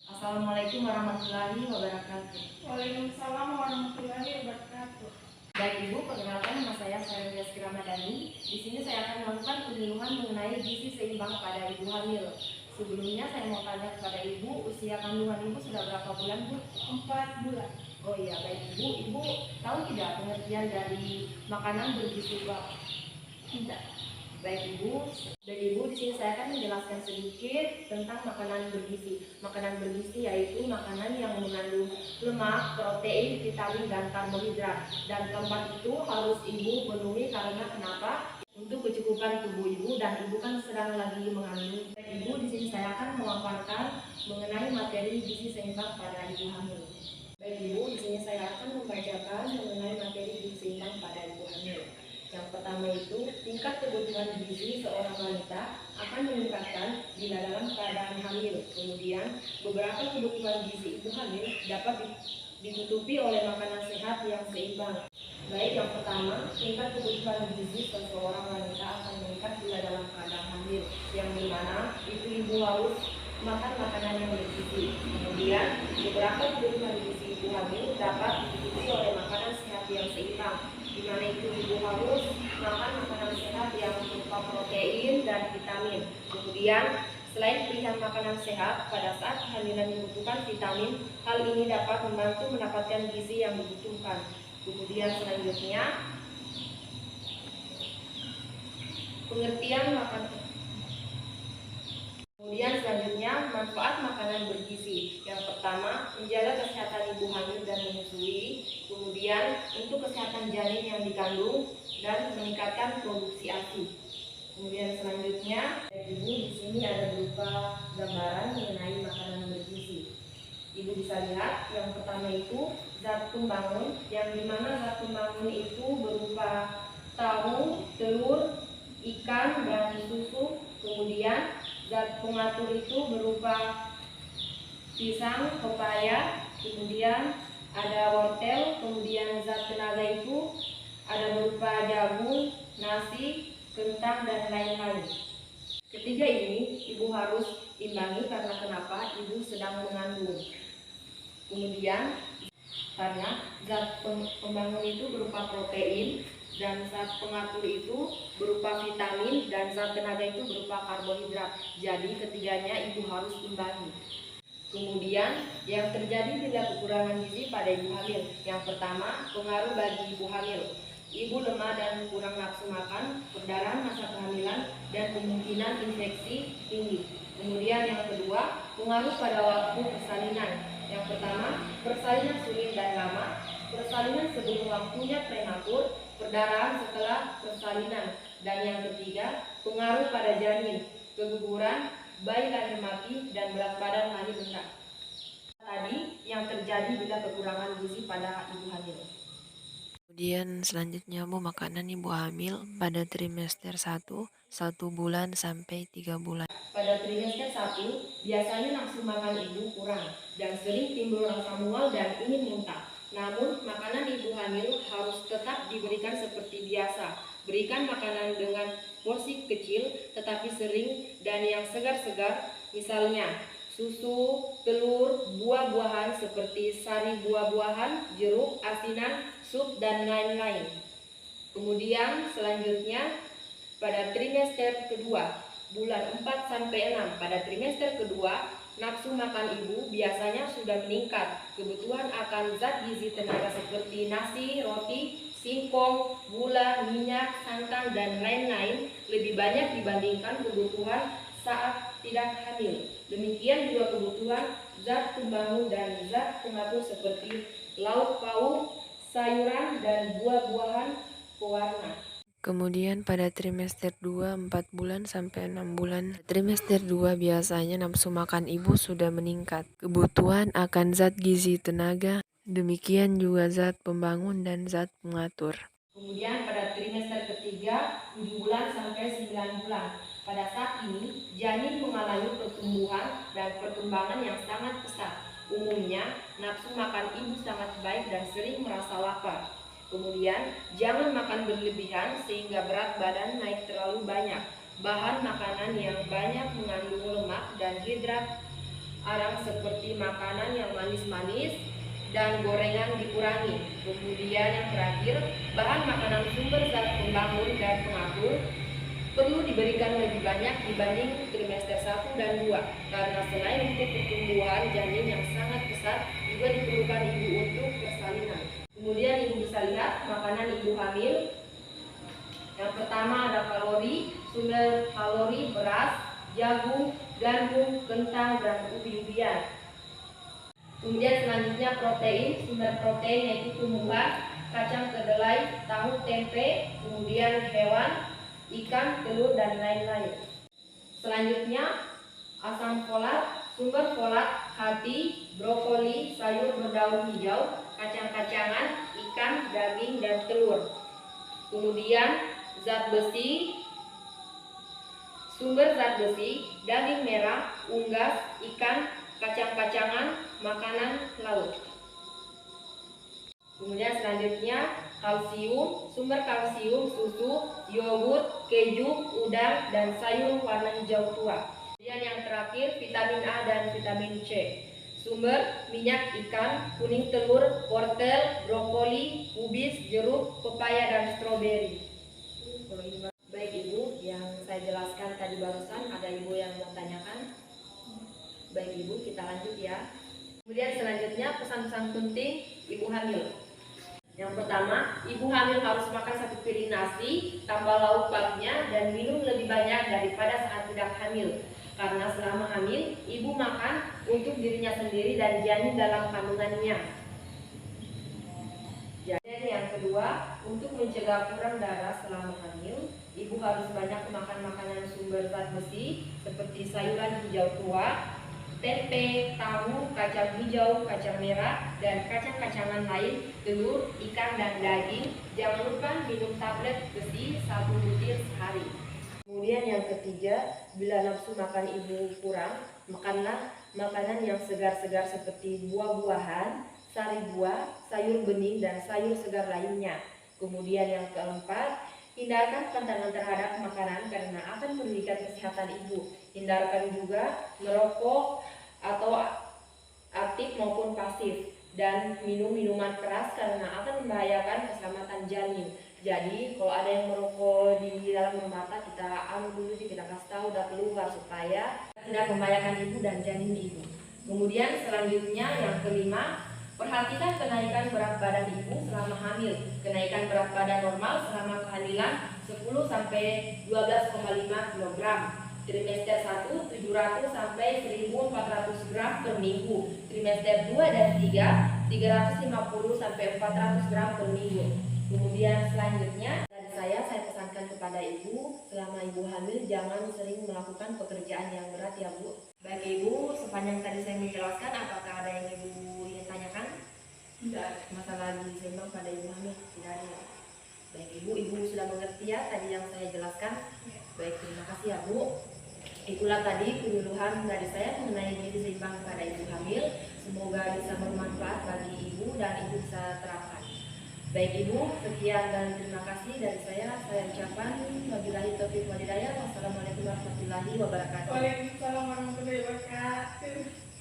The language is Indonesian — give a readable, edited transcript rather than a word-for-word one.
Assalamualaikum warahmatullahi wabarakatuh. Waalaikumsalam warahmatullahi wabarakatuh. Baik Ibu, perkenalkan nama saya Sarendra Ramadhani. Di sini saya akan melakukan penyuluhan mengenai gizi seimbang pada ibu hamil. Sebelumnya saya mau tanya kepada Ibu, usia kandungan Ibu sudah berapa bulan, Bu? 4 bulan. Oh iya, baik Ibu. Ibu tahu tidak pengertian dari makanan bergizi, Pak? Tidak. Baik Ibu, dari Ibu di sini saya akan menjelaskan sedikit tentang makanan bergizi. Makanan bergizi yaitu makanan yang mengandung lemak, protein, vitamin, dan karbohidrat. Dan keempat itu harus Ibu penuhi karena kenapa? Untuk kecukupan tubuh Ibu, dan Ibu kan sedang lagi mengandung. Baik Ibu, di sini saya akan memaparkan mengenai materi gizi seimbang pada ibu hamil. Baik Ibu, di sini saya akan membacakan mengenai materi gizi seimbang pada ibu hamil. Yang pertama itu, tingkat kebutuhan gizi seorang wanita akan meningkatkan bila dalam keadaan hamil. Kemudian, beberapa kebutuhan gizi ibu hamil dapat ditutupi oleh makanan sehat yang seimbang. Baik, yang pertama, tingkat kebutuhan gizi seseorang wanita akan meningkat bila dalam keadaan hamil, yang dimana itu ibu harus makan makanan yang bergizi. Kemudian, beberapa kebutuhan gizi ibu hamil dapat ditutupi oleh makanan sehat yang seimbang, di mana itu ibu harus makan makanan sehat yang berupa protein dan vitamin. Kemudian, selain pilihan makanan sehat, pada saat kehamilan dibutuhkan vitamin, hal ini dapat membantu mendapatkan gizi yang dibutuhkan. Kemudian selanjutnya, pengertian makanan. Kemudian selanjutnya, manfaat makanan bergizi. Yang pertama, menjaga kesehatan ibu hamil dan menyusui. Kemudian, untuk kesehatan janin yang dikandung dan meningkatkan produksi ASI. Kemudian selanjutnya, Ibu di sini ada berupa gambaran mengenai makanan bergizi. Ibu bisa lihat, yang pertama itu zat pembangun, yang dimana zat pembangun itu berupa tahu, telur, ikan, dan susu. Kemudian zat pengatur itu berupa pisang, pepaya, kemudian ada wortel, kemudian zat tenaga itu ada berupa jagung, nasi, kentang, dan lain-lain. Ketiga ini ibu harus imbangi karena kenapa? Ibu sedang mengandung. Kemudian karena zat pembangun itu berupa protein, dan zat pengatur itu berupa vitamin, dan zat tenaga itu berupa karbohidrat. Jadi ketiganya ibu harus imbangi. Kemudian yang terjadi bila kekurangan gizi pada ibu hamil. Yang pertama, pengaruh bagi ibu hamil. Ibu lemah dan kurang nafsu makan, perdarahan masa kehamilan, dan kemungkinan infeksi tinggi. Kemudian yang kedua, pengaruh pada waktu persalinan. Yang pertama, persalinan sulit dan lama, persalinan sebelum waktunya prematur, perdarahan setelah persalinan. Dan yang ketiga, pengaruh pada janin, keguguran, bayi lahir mati, dan berat badan lahir rendah. Tadi yang terjadi bila kekurangan gizi pada ibu hamil. Kemudian selanjutnya Bu, makanan ibu hamil pada trimester 1 bulan sampai 3 bulan. Pada trimester 1, biasanya nafsu makan ibu kurang dan sering timbul rasa mual dan ingin muntah. Namun, makanan ibu hamil harus tetap diberikan seperti biasa. Berikan makanan dengan porsi kecil tetapi sering dan yang segar-segar, misalnya susu, telur, buah-buahan seperti sari buah-buahan, jeruk, asinan, sup, dan lain-lain. Kemudian selanjutnya pada trimester kedua, bulan 4 sampai 6, pada trimester kedua, nafsu makan ibu biasanya sudah meningkat. Kebutuhan akan zat gizi tenaga seperti nasi, roti, singkong, gula, minyak, santan, dan lain-lain lebih banyak dibandingkan kebutuhan saat tidak hamil. Demikian juga kebutuhan zat pembangun dan zat pengatur seperti lauk pauk, sayuran, dan buah-buahan pewarna. Kemudian pada trimester 2 4 bulan sampai 6 bulan. Trimester 2 biasanya nafsu makan ibu sudah meningkat. Kebutuhan akan zat gizi tenaga, demikian juga zat pembangun dan zat pengatur. Kemudian pada trimester ketiga 7 bulan sampai 9 bulan. Pada saat ini janin mengalami pertumbuhan dan perkembangan yang sangat pesat. Umumnya nafsu makan ibu sangat baik dan sering merasa lapar. Kemudian jangan makan berlebihan sehingga berat badan naik terlalu banyak. Bahan makanan yang banyak mengandung lemak dan hidrat arang seperti makanan yang manis-manis dan gorengan dikurangi. Kemudian yang terakhir, bahan makanan sumber zat pembangun dan pengatur perlu diberikan lebih banyak dibanding trimester 1 dan 2 karena selain untuk pertumbuhan janin yang sangat pesat juga diperlukan ibu untuk persalinan. Kemudian ibu bisa lihat makanan ibu hamil. Yang pertama ada kalori, sumber kalori beras, jagung, gandum, kentang, dan ubi-ubian. Kemudian selanjutnya protein, sumber protein yaitu tumbuhan, kacang kedelai, tahu, tempe, kemudian hewan, ikan, telur, dan lain-lain. Selanjutnya asam folat, sumber folat, hati, brokoli, sayur berdaun hijau, kacang-kacangan, ikan, daging, dan telur. Kemudian zat besi, sumber zat besi, daging merah, unggas, ikan, kacang-kacangan, makanan laut. Kemudian selanjutnya kalsium, sumber kalsium, susu, yogurt, keju, udang, dan sayur warna hijau tua. Kemudian yang terakhir vitamin A dan vitamin C. Sumber minyak ikan, kuning telur, wortel, brokoli, kubis, jeruk, pepaya, dan stroberi. Baik ibu, yang saya jelaskan tadi barusan, ada ibu yang mau tanyakan? Baik ibu, kita lanjut ya. Kemudian selanjutnya pesan-pesan penting ibu hamil. Yang pertama, ibu hamil harus makan 1 piring nasi, tambah lauk paginya, dan minum lebih banyak daripada saat tidak hamil. Karena selama hamil, ibu makan untuk dirinya sendiri dan janin dalam kandungannya. Dan yang kedua, untuk mencegah kurang darah selama hamil, ibu harus banyak makan makanan sumber zat besi seperti sayuran hijau tua, tempe, tahu, kacang hijau, kacang merah, dan kacang-kacangan lain, telur, ikan, dan daging. Jangan lupa minum tablet besi 1 butir sehari. Kemudian yang ketiga, bila nafsu makan ibu kurang, makanlah makanan yang segar-segar seperti buah-buahan, sari buah, sayur bening, dan sayur segar lainnya. Kemudian yang keempat, hindarkan pantangan terhadap makanan karena akan merugikan kesehatan ibu. Hindarkan juga merokok atau aktif maupun pasif, dan minum minuman keras karena akan membahayakan keselamatan janin. Jadi kalau ada yang merokok di dalam rumah tangga, kita dulu sih, kita kasih tahu udah keluar supaya tidak membahayakan ibu dan janin ibu. Kemudian selanjutnya yang kelima, perhatikan kenaikan berat badan ibu selama hamil. Kenaikan berat badan normal selama kehamilan 10 sampai 12,5 kg. Trimester 1 700 sampai 1400 gram per minggu. Trimester 2 dan 3 350 sampai 400 gram per minggu. Kemudian selanjutnya dari saya pesankan kepada ibu, selama ibu hamil jangan sering melakukan pekerjaan yang berat ya Bu. Baik ibu, sepanjang tadi saya menjelaskan, apakah ada yang ibu ingin tanyakan? Tidak. Masalah gizi seimbang pada ibu hamil? Tidak ada ya. Baik ibu sudah mengerti ya tadi yang saya jelaskan? Baik, terima kasih ya Bu. Itulah tadi penyuluhan dari saya mengenai gizi seimbang pada ibu hamil. Semoga bisa bermanfaat bagi ibu dan ibu bisa terapkan. Baik ibu, sekian dan terima kasih dari saya. Saya ucapkan wabillahi taufiq wal hidayah. Wassalamualaikum warahmatullahi wabarakatuh. Waalaikumsalam warahmatullahi wabarakatuh.